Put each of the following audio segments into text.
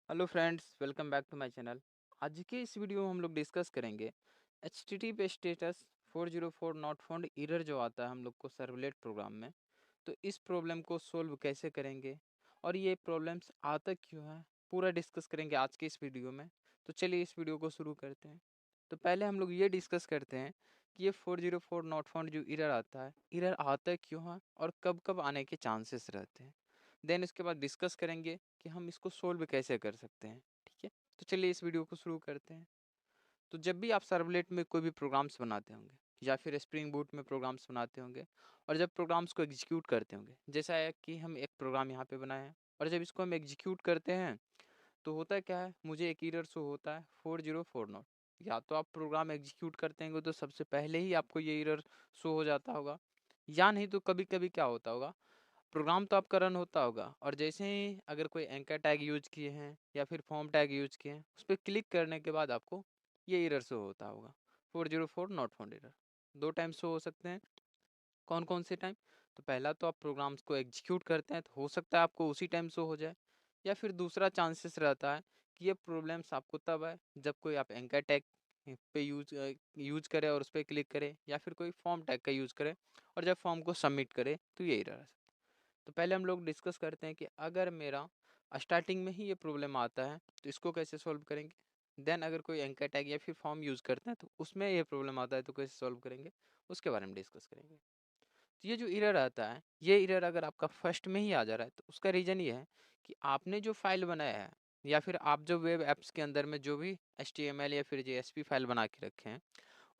Hello friends, welcome back to my channel. आज के इस वीडियो में हम लोग डिस्कस करेंगे HTTP status 404 not found error जो आता है हम लोग को सर्वलेट प्रोग्राम में। तो इस प्रॉब्लम को सोल्व कैसे करेंगे और ये प्रॉब्लम्स आता क्यों है, पूरा डिस्कस करेंगे आज के इस वीडियो में। तो चलिए इस वीडियो को शुरू करते हैं। तो पहले हम लोग ये डिस्कस करते हैं कि ये 404 नॉट फाउंड जो एरर आता क्यों है और कब कब आने के चांसेस रहते हैं। देन इसके बाद डिस्कस करेंगे कि हम इसको सोल्व कैसे कर सकते हैं। ठीक है, तो चलिए इस वीडियो को शुरू करते हैं। तो जब भी आप सर्वलेट में कोई भी प्रोग्राम्स बनाते होंगे या फिर स्प्रिंग बूट में प्रोग्राम्स बनाते होंगे और जब प्रोग्राम्स को एग्जीक्यूट करते होंगे, जैसा है कि हम एक प्रोग्राम यहाँ पे बनाए हैं और जब इसको हम एग्जीक्यूट करते हैं तो होता क्या है, मुझे एक एरर शो होता है 4040 नॉट। या तो आप प्रोग्राम एग्जीक्यूट करते हैं तो सबसे पहले ही आपको ये एरर शो हो जाता होगा, या नहीं तो कभी कभी क्या होता होगा, प्रोग्राम तो आपका रन होता होगा और जैसे ही अगर कोई एंकर टैग यूज किए हैं या फिर फॉर्म टैग यूज किए हैं, उस पर क्लिक करने के बाद आपको ये एरर शो होता होगा 404 नॉट फाउंड एरर। दो टाइम शो हो सकते हैं। कौन कौन से टाइम? तो पहला तो आप प्रोग्राम्स को एग्जीक्यूट करते हैं तो हो सकता है आपको उसी टाइम शो हो जाए, या फिर दूसरा चांसेस रहता है कि ये प्रॉब्लम्स आपको तब है जब कोई आप एंकर टैग पे यूज करे और उस पर क्लिक करे, या फिर कोई फॉर्म टैग का यूज करे और जब फॉर्म को सबमिट करे तो ये एरर। तो पहले हम लोग डिस्कस करते हैं कि अगर मेरा स्टार्टिंग में ही ये प्रॉब्लम आता है तो इसको कैसे सॉल्व करेंगे। देन अगर कोई एंकर टैग या फिर फॉर्म यूज़ करते हैं तो उसमें ये प्रॉब्लम आता है तो कैसे सॉल्व करेंगे, उसके बारे में डिस्कस करेंगे। तो ये जो एरर आता है, ये एरर अगर आपका फर्स्ट में ही आ जा रहा है तो उसका रीज़न ये है कि आपने जो फाइल बनाया है या फिर आप जो वेब एप्स के अंदर में जो भी HTML या फिर JSP फाइल बना के रखे हैं,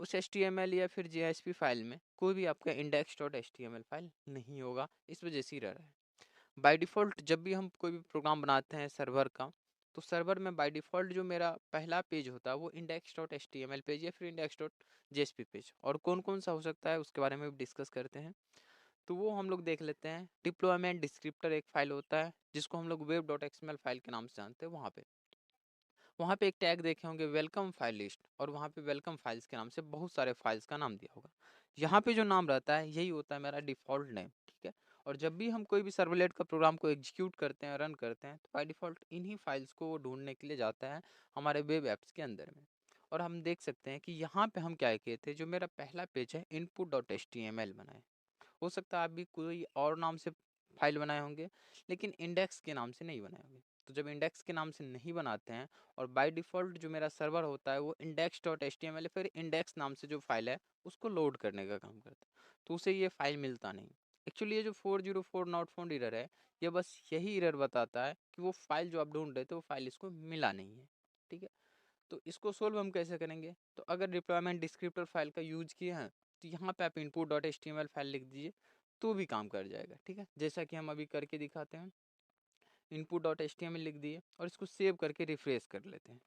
उस HTML या फिर JSP फाइल में कोई भी आपका index.html फाइल नहीं होगा। इस वजह से एरर है। बाय डिफ़ॉल्ट जब भी हम कोई भी प्रोग्राम बनाते हैं सर्वर का, तो सर्वर में बाय डिफ़ॉल्ट जो मेरा पहला पेज होता है वो index.html पेज या फिर index.jsp पेज, और कौन कौन सा हो सकता है उसके बारे में भी डिस्कस करते हैं। तो वो हम लोग देख लेते हैं। डिप्लॉयमेंट डिस्क्रिप्टर एक फाइल होता है जिसको हम लोग web.xml फाइल के नाम से जानते हैं। वहाँ पे एक टैग देखे होंगे वेलकम फाइल लिस्ट, और वहाँ पे वेलकम फाइल्स के नाम से बहुत सारे फाइल्स का नाम दिया होगा। यहाँ पे जो नाम रहता है यही होता है मेरा डिफ़ॉल्ट नेम। ठीक है, और जब भी हम कोई भी सर्वलेट का प्रोग्राम को एग्जीक्यूट करते हैं, रन करते हैं, तो बाय डिफ़ॉल्ट इन्हीं फाइल्स को वो ढूंढने के लिए जाता है हमारे वेब ऐप्स के अंदर में। और हम देख सकते हैं कि यहाँ पे हम क्या किए थे, जो मेरा पहला पेज है input.html बनाए। हो सकता है आप भी कोई और नाम से फाइल बनाए होंगे, लेकिन इंडेक्स के नाम से नहीं बनाए होंगे। तो जब इंडेक्स के नाम से नहीं बनाते हैं और बाय डिफ़ॉल्ट जो मेरा सर्वर होता है वो index.html या फिर इंडेक्स नाम से जो फाइल है उसको लोड करने का काम करता है, तो उसे ये फाइल मिलता नहीं। एक्चुअली ये जो 404 नॉट फाउंड एरर है, ये बस यही एरर बताता है कि वो फाइल जो आप ढूंढ रहे थे वो फाइल इसको मिला नहीं है। ठीक है, तो इसको सोल्व हम कैसे करेंगे? तो अगर डिप्लॉयमेंट डिस्क्रिप्टर फाइल का यूज किए हैं तो यहाँ पे आप input.html फाइल लिख दीजिए तो भी काम कर जाएगा। ठीक है, जैसा कि हम अभी करके दिखाते हैं। input.html लिख दिए और इसको सेव करके रिफ्रेश कर लेते हैं।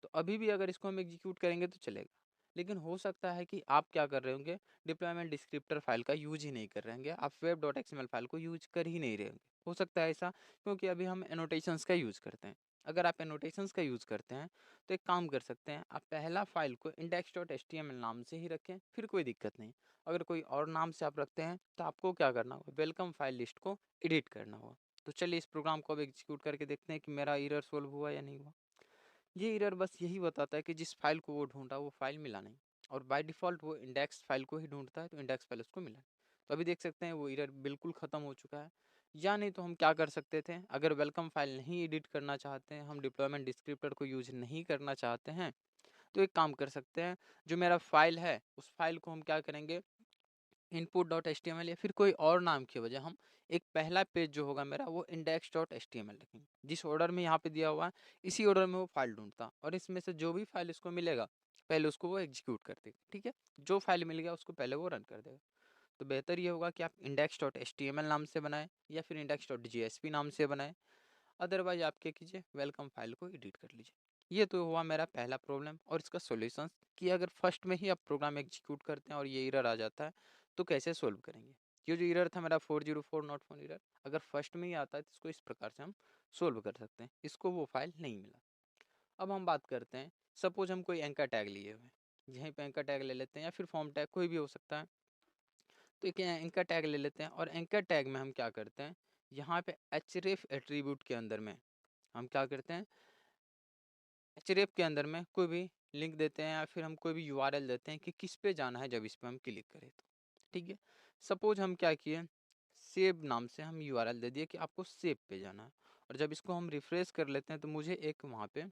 तो अभी भी अगर इसको हम एग्जीक्यूट करेंगे तो चलेगा, लेकिन हो सकता है कि आप क्या कर रहे होंगे, डिप्लॉयमेंट डिस्क्रिप्टर फाइल का यूज ही नहीं कर रहे होंगे, आप web.xml फाइल को यूज कर ही नहीं रहे होंगे। हो सकता है ऐसा, क्योंकि अभी हम एनोटेशंस का यूज करते हैं। अगर आप एनोटेशंस का यूज करते हैं तो एक काम कर सकते हैं, आप पहला फाइल को index.html नाम से ही रखें, फिर कोई दिक्कत नहीं। अगर कोई और नाम से आप रखते हैं तो आपको क्या करना होगा, वेलकम फाइल लिस्ट को एडिट करना होगा। तो चलिए इस प्रोग्राम को अब एग्जीक्यूट करके देखते हैं कि मेरा एरर सोल्व हुआ या नहीं हुआ। ये एरर बस यही बताता है कि जिस फाइल को वो ढूंढा वो फाइल मिला नहीं, और बाय डिफ़ॉल्ट वो इंडेक्स फाइल को ही ढूंढता है तो इंडेक्स फाइल उसको मिला। तो अभी देख सकते हैं वो एरर बिल्कुल ख़त्म हो चुका है। या नहीं तो हम क्या कर सकते थे, अगर वेलकम फाइल नहीं एडिट करना चाहते हैं, हम डिप्लॉयमेंट डिस्क्रिप्टर को यूज नहीं करना चाहते हैं, तो एक काम कर सकते हैं, जो मेरा फाइल है उस फाइल को हम क्या करेंगे, input.html या फिर कोई और नाम की वजह हम एक पहला पेज जो होगा मेरा वो index.html रखेंगे। जिस ऑर्डर में यहाँ पे दिया हुआ है इसी ऑर्डर में वो फाइल ढूंढता, और इसमें से जो भी फाइल इसको मिलेगा पहले उसको वो एग्जीक्यूट कर देगा। ठीक है, जो फाइल मिल गया उसको पहले वो रन कर देगा। तो बेहतर ये होगा कि आप index.html नाम से बनाएं या फिर index.jsp नाम से बनाएं। अदरवाइज आप क्या कीजिए, वेलकम फाइल को एडिट कर लीजिए। ये तो हुआ मेरा पहला प्रॉब्लम और इसका सॉल्यूशन, कि अगर फर्स्ट में ही आप प्रोग्राम एग्जीक्यूट करते हैं और ये एरर आ जाता है तो कैसे सोल्व करेंगे। ये जो एरर था मेरा 404 नॉट फाउंड एरर, अगर फर्स्ट में ही आता है तो इसको इस प्रकार से हम सोल्व कर सकते हैं। इसको वो फाइल नहीं मिला। अब हम बात करते हैं, सपोज हम कोई एंकर टैग लिए हुए हैं, यहीं पे एंकर टैग ले लेते हैं या फिर फॉर्म टैग कोई भी हो सकता है। तो एक एंकर टैग ले लेते हैं और एंकर टैग में हम क्या करते हैं, यहाँ पे href एट्रीब्यूट के अंदर में हम क्या करते हैं, href के अंदर में कोई भी लिंक देते हैं या फिर हम कोई भी यूआरएल देते हैं कि किस पे जाना है जब इस पे हम क्लिक करें तो। ठीक है, सपोज हम क्या किए, सेव नाम से हम यूआरएल दे दिए कि आपको सेव पे जाना है, और जब इसको हम रिफ्रेश कर लेते हैं तो मुझे एक वहाँ पे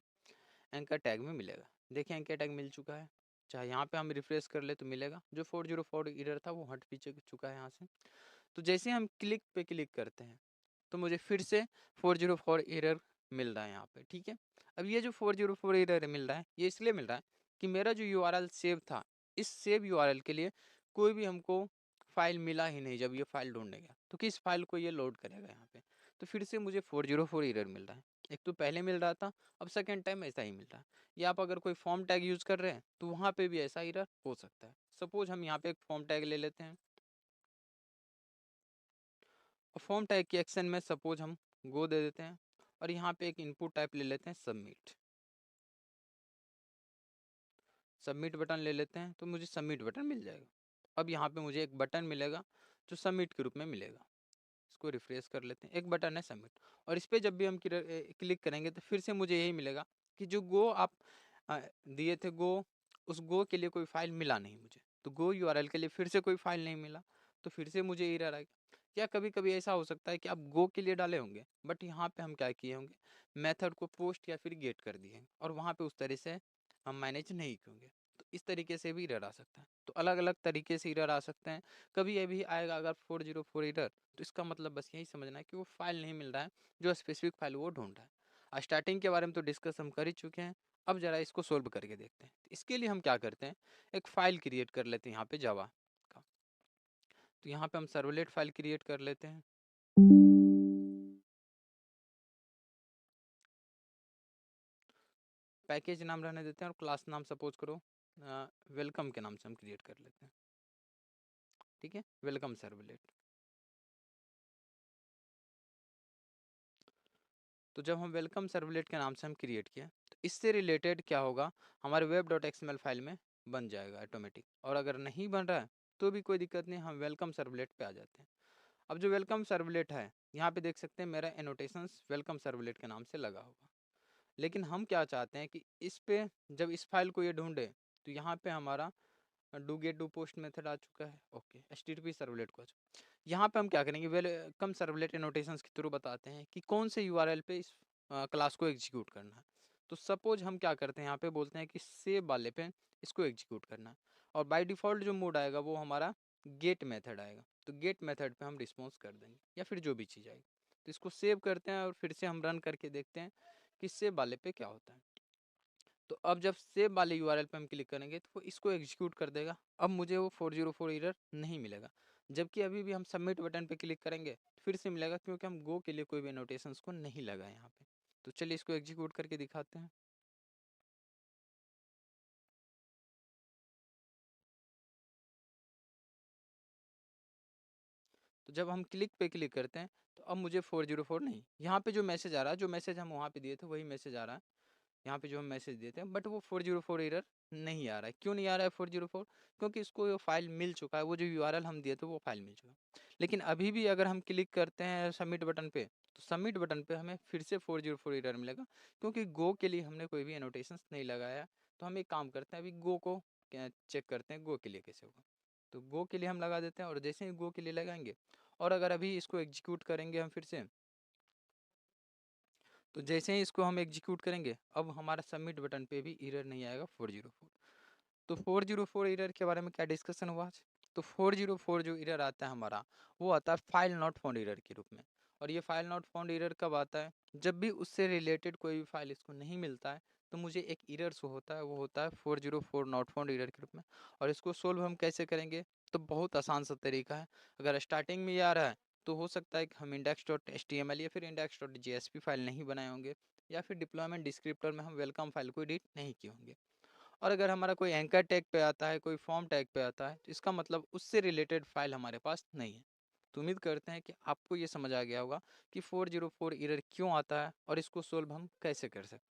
एंकर टैग में मिलेगा। देखिए एंकर टैग मिल चुका है, चाहे यहाँ पे हम रिफ्रेश कर ले तो मिलेगा। जो 404 एरर था वो हट पीछे चुका है यहाँ से। तो जैसे हम क्लिक पे क्लिक करते हैं तो मुझे फिर से 404 एरर मिल रहा है यहाँ पे। ठीक है, अब ये जो 404 एरर मिल रहा है ये इसलिए मिल रहा है कि मेरा जो यूआरएल सेव था, इस सेव यूआरएल के लिए कोई भी हमको फाइल मिला ही नहीं। जब ये फाइल ढूंढने गया तो किस फाइल को ये लोड करेगा यहाँ पे, तो फिर से मुझे 404 एरर मिल रहा है। एक तो पहले मिल रहा था, अब सेकेंड टाइम ऐसा ही मिल रहा है। या आप अगर कोई फॉर्म टैग यूज कर रहे हैं तो वहाँ पे भी ऐसा एरर हो सकता है। सपोज हम यहाँ पे एक फॉर्म टैग ले लेते हैं, और फॉर्म टैग के एक्शन में सपोज हम गो दे देते हैं, और यहाँ पे एक इनपुट टाइप ले लेते हैं सबमिट। सबमिट बटन ले लेते हैं तो मुझे सबमिट बटन मिल जाएगा। अब यहाँ पे मुझे एक बटन मिलेगा जो सबमिट के रूप में मिलेगा। इसको रिफ्रेश कर लेते हैं, एक बटन है सबमिट, और इस पर जब भी हम क्लिक करेंगे तो फिर से मुझे यही मिलेगा कि जो गो आप दिए थे गो, उस गो के लिए कोई फाइल मिला नहीं मुझे। तो गो यूआरएल के लिए फिर से कोई फाइल नहीं मिला, तो फिर से मुझे एरर आएगा। या कभी कभी ऐसा हो सकता है कि आप गो के लिए डाले होंगे बट यहाँ पे हम क्या किए होंगे, मेथड को पोस्ट या फिर गेट कर दिए, और वहाँ पे उस तरह से हम मैनेज नहीं किए। तो इस तरीके से भी एरर आ सकता है। तो अलग अलग तरीके से एरर आ सकते हैं। कभी ये भी आएगा अगर 404 एरर, तो इसका मतलब बस यही समझना है कि वो फाइल नहीं मिल रहा है जो स्पेसिफिक फाइल वो ढूंढ रहा है। स्टार्टिंग के बारे में तो डिस्कस हम कर ही चुके हैं, अब जरा इसको सोल्व करके देखते हैं। इसके लिए हम क्या करते हैं, एक फाइल क्रिएट कर लेते हैं यहाँ पे जावा का। तो यहाँ पे हम सर्वलेट फाइल क्रिएट कर लेते हैं। पैकेज नाम रहने देते हैं और क्लास नाम सपोज करो वेलकम के नाम से हम क्रिएट कर लेते हैं। ठीक है, वेलकम सर्वलेट। तो जब हम वेलकम सर्वलेट के नाम से हम क्रिएट किया तो इससे रिलेटेड क्या होगा, हमारे web.xml फाइल में बन जाएगा ऑटोमेटिक। और अगर नहीं बन रहा है तो भी कोई दिक्कत नहीं, हम वेलकम सर्वलेट पे आ जाते हैं। अब जो वेलकम सर्वलेट है यहाँ पे देख सकते हैं मेरा एनोटेशंस वेलकम सर्वलेट के नाम से लगा होगा। लेकिन हम क्या चाहते हैं कि इस पे जब इस फाइल को ये ढूंढे तो यहाँ पे हमारा do get do post method आ चुका है। ओके, HTTP सर्वलेट को आ चुका। यहाँ पे हम क्या करेंगे, वेलकम सर्वलेट एनोटेशंस के थ्रू बताते हैं कि कौन से यूआरएल पे इस क्लास को एग्जीक्यूट करना है। तो सपोज हम क्या करते हैं, यहाँ पे बोलते हैं कि सेव वाले पे इसको एग्जीक्यूट करना है, और बाय डिफ़ॉल्ट जो मोड आएगा वो हमारा गेट मेथड आएगा। तो गेट मेथड पे हम रिस्पॉन्स कर देंगे या फिर जो भी चीज़ आएगी। तो इसको सेव करते हैं और फिर से हम रन करके देखते हैं कि सेव वाले पे क्या होता है। तो अब जब सेव वाले यूआरएल पे हम क्लिक करेंगे तो वो इसको एग्जीक्यूट कर देगा। अब मुझे वो 404 एरर नहीं मिलेगा, जबकि अभी भी हम सबमिट बटन पे क्लिक करेंगे फिर से मिलेगा, क्योंकि हम गो के लिए कोई भी नोटेशंस को नहीं लगा यहाँ पे। तो चलिए इसको एग्जीक्यूट करके दिखाते हैं। तो जब हम क्लिक पे क्लिक करते हैं तो अब मुझे 404 नहीं, यहाँ पे जो मैसेज आ रहा है, जो मैसेज हम वहाँ पे दिए थे वही मैसेज आ रहा है यहाँ पे जो हम मैसेज देते हैं, बट वो 404 एरर नहीं आ रहा है। क्यों नहीं आ रहा है 404? क्योंकि इसको वो फाइल मिल चुका है, वो जो यूआरएल हम दिए थे वो फाइल मिल चुका है। लेकिन अभी भी अगर हम क्लिक करते हैं सबमिट बटन पे तो सबमिट बटन पे हमें फिर से 404 एरर मिलेगा, क्योंकि गो के लिए हमने कोई भी एनोटेशंस नहीं लगाया। तो हम एक काम करते हैं, अभी गो को चेक करते हैं गो के लिए कैसे होगा। तो गो के लिए हम लगा देते हैं, और जैसे ही गो के लिए लगाएंगे और अगर अभी इसको एग्जीक्यूट करेंगे हम फिर से, तो जैसे ही इसको हम एग्जीक्यूट करेंगे अब हमारा सबमिट बटन पे भी एरर नहीं आएगा 404। तो 404 एरर के बारे में क्या डिस्कशन हुआ आज? तो 404 जो एरर आता है हमारा, वो आता है फाइल नॉट फाउंड एरर के रूप में। और ये फाइल नॉट फाउंड एरर कब आता है? जब भी उससे रिलेटेड कोई भी फाइल इसको नहीं मिलता है तो मुझे एक एरर शो होता है, वो होता है 404 नॉट फाउंड एरर के रूप में। और इसको सोल्व हम कैसे करेंगे? तो बहुत आसान सा तरीका है। अगर स्टार्टिंग में ये आ रहा है तो हो सकता है कि हम index.html या फिर index.jsp फाइल नहीं बनाए होंगे, या फिर डिप्लॉयमेंट डिस्क्रिप्टर में हम वेलकम फाइल को एडिट नहीं किए होंगे। और अगर हमारा कोई एंकर टैग पे आता है, कोई फॉर्म टैग पे आता है, तो इसका मतलब उससे रिलेटेड फाइल हमारे पास नहीं है। तो उम्मीद करते हैं कि आपको ये समझ आ गया होगा कि 404 एरर क्यों आता है और इसको सोल्व हम कैसे कर सकते हैं।